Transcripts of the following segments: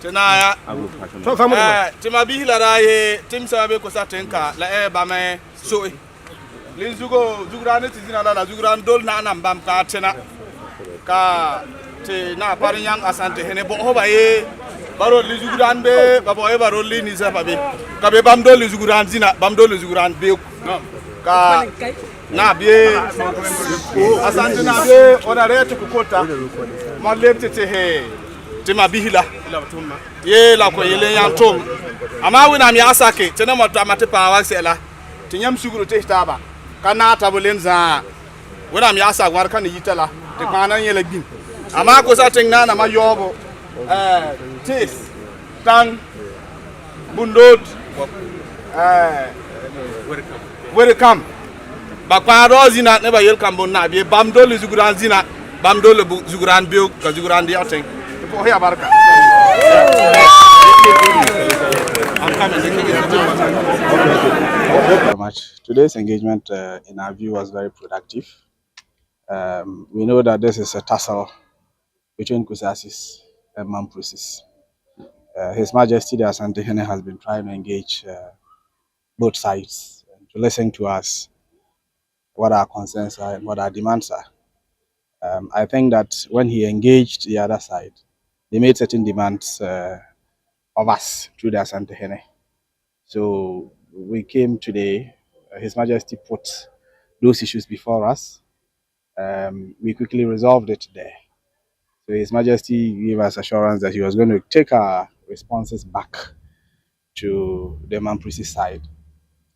Tenaya. Tima bihila raye tim sabe ko satenka la e ba me so lin zugo zugurane tizina la zuguran dol na anam bam ka tena ka te na parinyang asante hene bo hoba ye baro li zuguran be babo e baro li ni safa be ka be bam dol li zuguran zina bam dol li zuguran be ka na be asante na be ona rete ku kota mo lepte te he tima bihila ye la ko yele yantom ama wina mi asake tena mo tamate pa wa sela tinyam suguru te taba kana tabulen za wina mi asa war kan yitala te kana yele gbin ama ko sa tengna na ma yobo tis tang bundod welcome bakwa rozina ne ba yel kambon na be bamdo le zuguran zina bamdo le zuguran biu ka zuguran dia teng ko ya barka very much. Today's engagement, in our view, was very productive. We know that this is a tussle between Kusasis and Mampusis. His Majesty the Asante Hene has been trying to engage both sides and to listen to us, what our concerns are and what our demands are. I think that when he engaged the other side, they made certain demands of us through the Asante Hene. So we came today, His Majesty put those issues before us. We quickly resolved it there. So His Majesty gave us assurance that he was going to take our responses back to the Mamprisi side,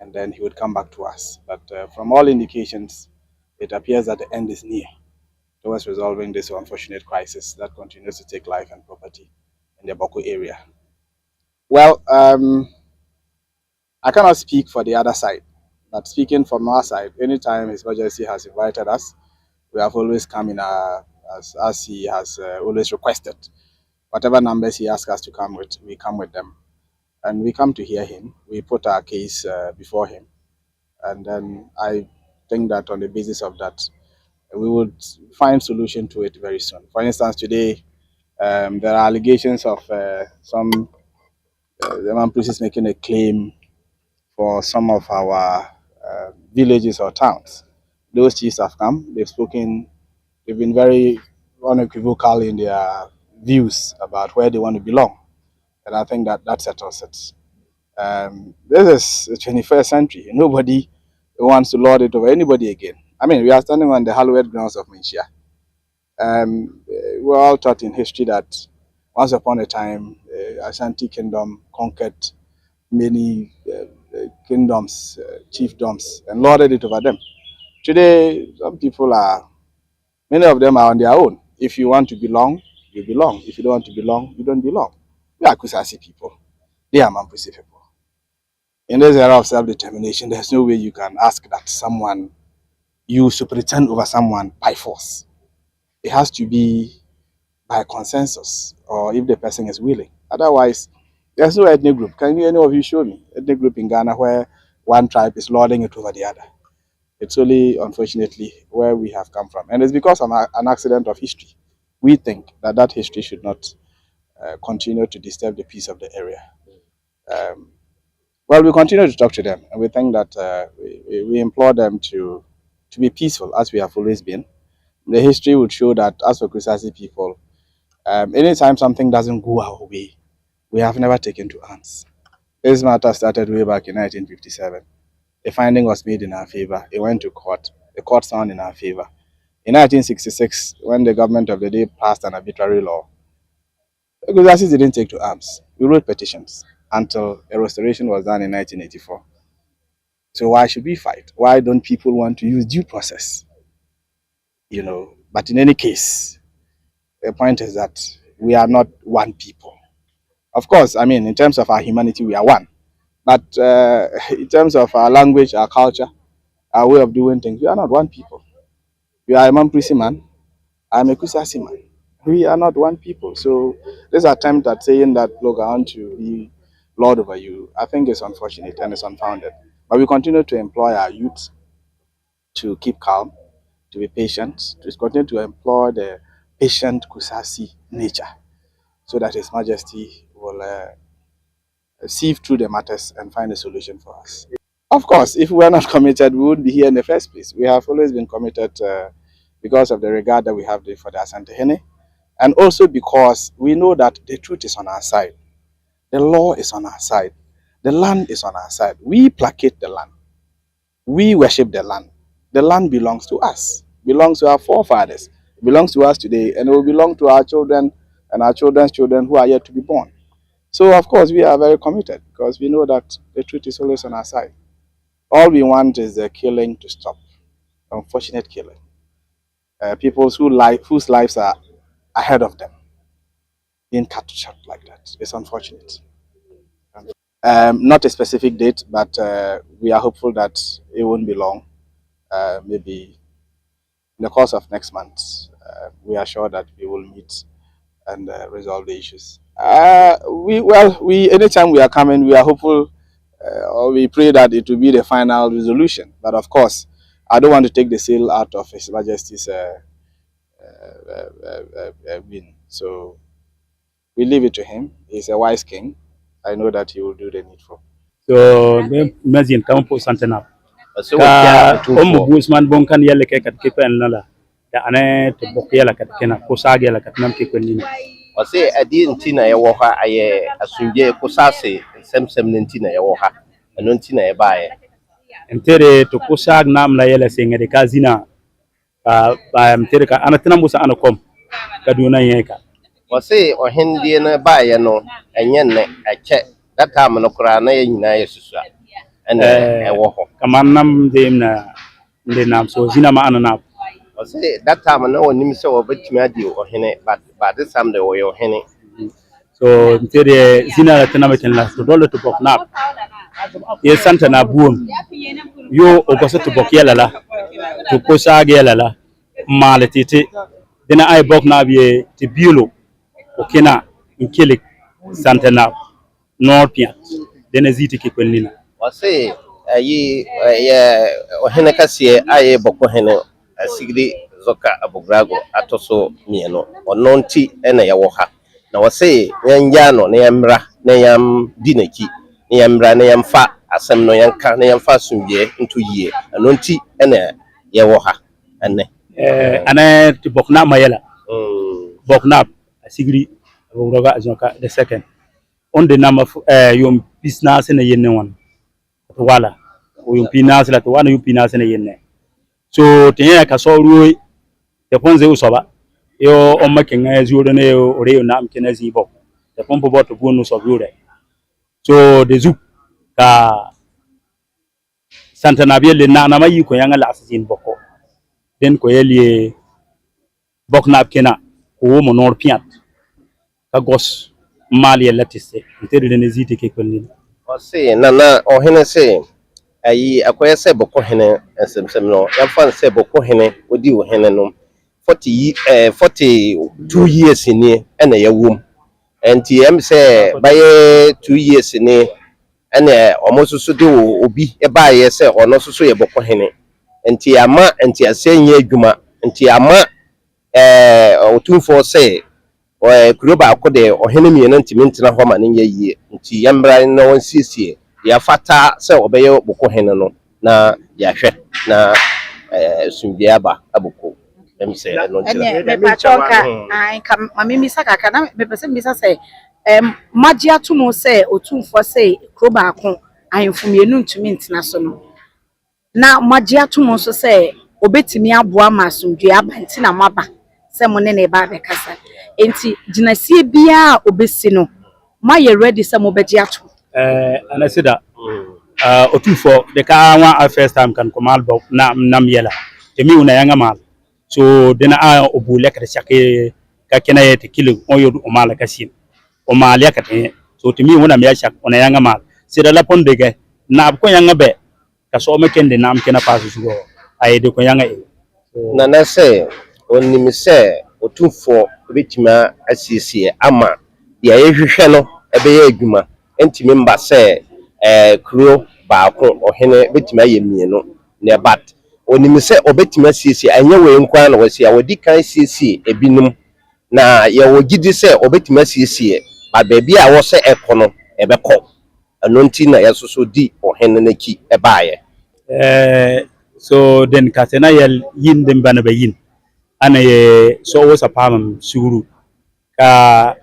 and then he would come back to us. But from all indications, it appears that the end is near towards resolving this unfortunate crisis that continues to take life and property in the Boko area. Well, I cannot speak for the other side, but speaking from our side, anytime His Majesty has invited us, we have always come in as he has always requested. Whatever numbers he asks us to come with, we come with them. And we come to hear him. We put our case before him. And then I think that on the basis of that, we would find solution to it very soon. For instance, today, there are allegations of some the Mamprisi making a claim for some of our villages or towns. Those chiefs have come, they've spoken, they've been very unequivocal in their views about where they want to belong. And I think that settles it. This is the 21st century. Nobody wants to lord it over anybody again. I mean, we are standing on the hallowed grounds of Minshia. We're all taught in history that once upon a time, Ashanti Kingdom conquered many kingdoms, chiefdoms, and lorded it over them. Today, some people many of them are on their own. If you want to belong, you belong. If you don't want to belong, you don't belong. We are Kusasi people. They are Mamprisi people. In this era of self-determination, there's no way you can ask that someone, you should pretend over someone by force. It has to be by consensus, or if the person is willing. Otherwise, there's no ethnic group. Can any of you show me ethnic group in Ghana where one tribe is lording it over the other? It's only, unfortunately, where we have come from. And it's because of an accident of history. We think that history should not continue to disturb the peace of the area. Well, we continue to talk to them, and we think that we implore them to be peaceful, as we have always been. The history would show that, as for Kusasi people, anytime something doesn't go our way, we have never taken to arms. This matter started way back in 1957. A finding was made in our favor. It went to court. The court found in our favor. In 1966, when the government of the day passed an arbitrary law, the Kusasis didn't take to arms. We wrote petitions until a restoration was done in 1984. So why should we fight? Why don't people want to use due process? You know, but in any case, the point is that we are not one people. Of course, I mean, in terms of our humanity, we are one. But in terms of our language, our culture, our way of doing things, we are not one people. You are a Mamprisi man, I'm a Kusasi man. We are not one people. So this attempt at saying that, look, I want to be Lord over you, I think is unfortunate and it's unfounded. But we continue to employ our youth to keep calm, to be patient, to continue to employ the patient Kusasi nature so that His Majesty will sieve through the matters and find a solution for us. Of course, if we were not committed, we wouldn't be here in the first place. We have always been committed because of the regard that we have for the Asantehene, and also because we know that the truth is on our side. The law is on our side. The land is on our side. We placate the land. We worship the land. The land belongs to us, belongs to our forefathers, belongs to us today, and it will belong to our children and our children's children who are yet to be born. So, of course, we are very committed because we know that the truth is always on our side. All we want is the killing to stop, unfortunate killing. People whose lives are ahead of them being cut short like that. It's unfortunate. Not a specific date, but we are hopeful that it won't be long. Maybe in the course of next month, we are sure that we will meet and resolve the issues. Anytime we are coming, we are hopeful, or we pray that it will be the final resolution. But of course, I don't want to take the seal out of His Majesty's win. So we leave it to him. He's a wise king. I know that he will do the needful. So imagine kama po santana ka omu busman bon kan yelle ke kat ke pen la da ane to bokya la kat kena ko sage la kat nam ke kwenni o se adi ntina ye wo ha aye asunje ko sase semsem ntina ye wo ha eno ntina ye bae entere to ko sag nam la yelle se ngade ka zina ba entere ka ana tana musa ana kom kaduna yeka o se o hindi na bae no enye ne ache that time no kura na ye nyina ye susua ene e wo ho kamanam dem na nde nam so zina ma ana na o se that time no onim se wo betimi adi o hene but this time de wo yo hene so entere zina la tana meten la to dole to bok na ye santa na buom yo o ko to bok yela la to ko sage yela la male tete dina ay bok na biye te biolo o kena inkelik santa na norpia dina ziti ke kwenina o se ayi ye o hene kase aye boko hene asigri zoka abugrago atoso mieno ononti ene ya wo ha na wo se yanjano na yamra na yam dinaki na yamra na yamfa asem no yanka na yamfa sunje nto yie ononti ene ya wo ha ene ana ti bokna mayela bokna asigri abugrago azoka the second on the number yom business na yenne wan wala yom pinas la to wana yom pinas na yenne so tenya ka so ruoi te ponze usoba yo o makenga ezudo ne o reo nam kenazi bo te pompo boto bunu so biure so de zu ka santa na biele na na mayi ko yanga la asin boko den ko yelie bokna kena ko mo nor piat ka gos mali latiste ntere de nezite ke kolni o se na o hene se ayi akoye se boko hene semsem no yamfa se boko hene odi o hene no 42 years ni ene yawum enti em se baye 2 years ni ene omosusu de obi e baye se ono susu ye boko hene enti ama enti asenye adwuma enti ama otumfo se kuroba akode ohene miena ntimi ntina ho ma ne yie nti yambra na won siesie ya fata se obeye boko hene no na ya hwe na sundia ba aboko emse no ntira me pachoka ai kam mami saka kana me pese mi sase maji atumo se otumfo se kuroba akon ahemfo mienu ntimi ntina so no na maji atumo so se obetimi aboa ma sundua ba ntina maba se mo ne ne ba be kasa enti jinasie bia obesi no ma ye ready se mo beji atu anasida otumfo de ka wa first time kan ko mal bo na nam yela te mi una yanga mal so dena obule ka chake ka kenaye te kilo on yodu o mala kasin o mal yakate so te mi una me shak ona yanga mal sira la pondege na ko yanga be ka so me kende nam kena pasu sugo ay de ko yanga e na na se onim se otumfo betima asiesie ama de ayehwehwe no ebe ye adwuma entimi mba se kuro baako ohene betima ayemieno ne bat onim se obetima asiesie anya we nkwa na wasi awodi kan asiesie ebinum na ye wo gidi se obetima asiesie ba baabi a wo se ekono ebekọ anonti na yasoso di ohene naki ebaaye so den katena yel yin dem bana be yin ana ye so wo sa pam suguru ka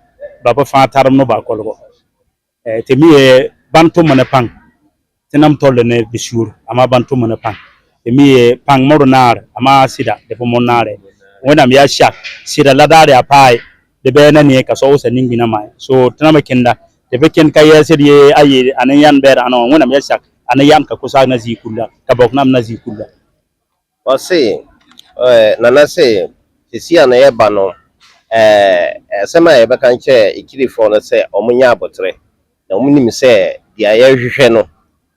baba fa taram no ba kolgo te mi e bantu mona pang tinam tolle ne bisur ama bantu mona pang te mi e pang moronar ama sida de po monare wona mi ya shak sida la dare apai de be na ne ka so wo sa ningina mai so tinama kenda de be ken ka yese ye ayi anan yan ber anan wona mi ya shak anan yan ka kusa na zikulla ka boknam na zikulla Ose nana se sisi ana yeba no sema yeba kan che ikirifo no se omunya abotre na omunim se dia ya hwehwe no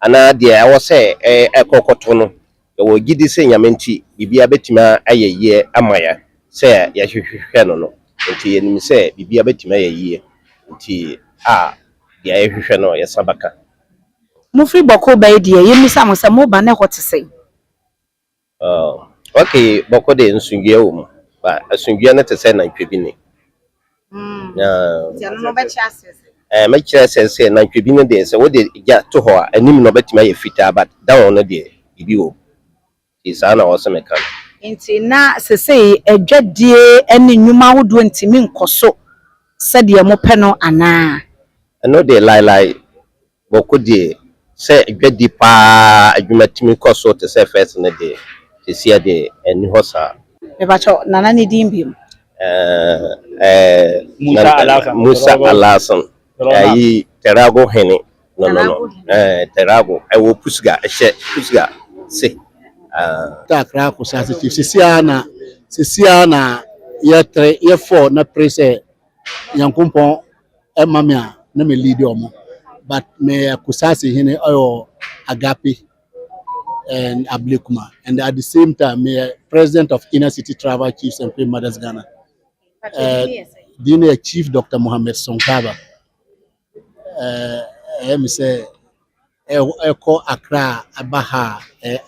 ana dia ya wo se ekokoto no wo gidi se nyamenti bibia betima ayeye amaya se ya hwehwe no nti yenim se bibia betima ayeye nti dia ya hwehwe no ya sabaka Mufri boko ba die yemisa mo se mo ba ne hotese okay boko de nsungie wo ba asungie na te se na ntwebi ne ya no be chase me kire se na ntwebi ne de se wo de ja to ho anim no betima ye fita but down no de bibi wo isa na wo se meka nti na sese adwadie ene nnwuma wodo ntimi nkoso se de mo pe no ana no de lai boko de se adwadi pa adwuma timi koso te se first ne de sisia de eni hosa me bacho nana ni dimbi Musa Alasan ayi terago hene no terago wo pusga se takra ko sa se sisia na ye for na prese yankumpon emamia na me lead omo but me kusasi hene ayo agape and Ablikuma, and at the same time, president of Inner City Travel Chiefs and Prime Mothers Ghana. Dine Chief Dr. Mohammed Sonkaba. I say, Eko Accra, Abaha,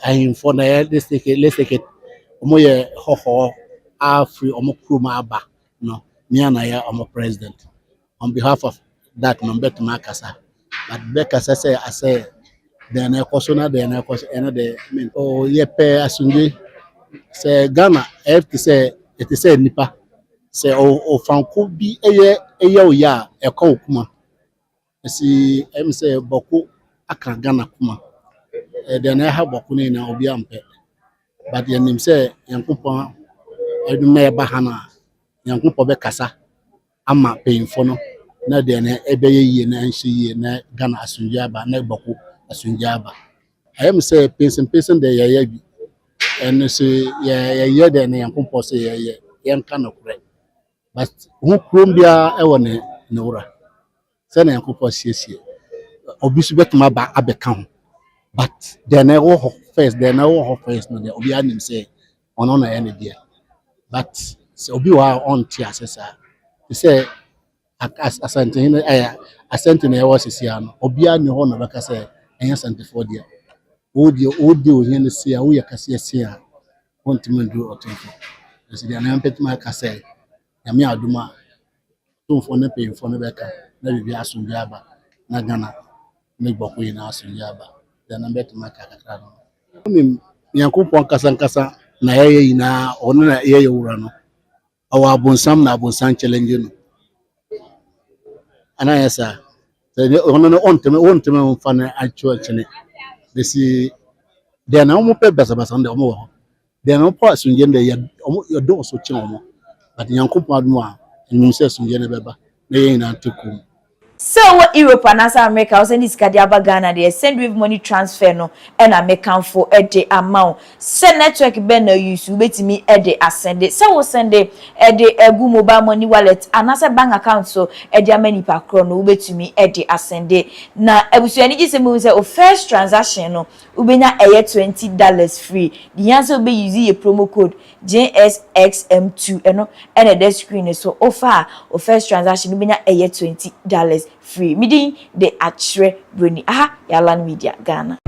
I'm for let's take it. Omoye Hoho, Afri, Omo Kruma Aba, no, Mianaya, Omo president. On behalf of that, Nombet Makasa. But Bekasa say, I say, then I question then I question another mean oh yepe asungi say Ghana have to say it is say nipa say o franco bi eye o ya e ko kuma si em say boku aka Ghana kuma then I have boku ni na obi ampe but ye nim say yankopon eduma e ba hana yankopon be kasa ama payinfo no na then e be ye na nshi ye na Ghana asungi aba na boku asunjaba I am say person de ya bi and say ya de na yankopon say ya yanka no kure but who Colombia e wona na wura say na yankopon siesie obi su betuma ba abeka ho but de na wo first no de obi anim say ono na ya ne dia but say obi wa on ti asesa say asante hin asante na ya wo sisia no obi ani ho na beka say enya santifo dia odi ohene sia wo yakase sia wontimandu otenfo esi dia na mpetuma kase ya mi aduma tonfo na peyfo na beka na bibi asunja aba na Ghana na gboko yi na asunja aba dia na mbetuma kakakra no mi yankopon kasa na yeye ina ono na yeye wura no awa abonsam na abonsam challenge no ana yesa ono no onteme mfana actual chene desi de na omo pe basa nde omo wo de na po asunje nde ya omo do so chene omo but yankopon admo a nyu se asunje ne beba na yin na tekum So Europe and America was any Skadiaba Ghana they send with money transfer no and I make count for a day amount. Send network ben no use you bet me a day send it. So we send a day a good mobile money wallet and as a bank account so a day many per chrono bet me a day send it. Now I was any just say first transaction no ubenya a $20 free. The answer be using a promo code JSXM2 and a screen so offer or first transaction ubenya a $20 free. Meeting the Atre Bruni. Yalan Media Ghana.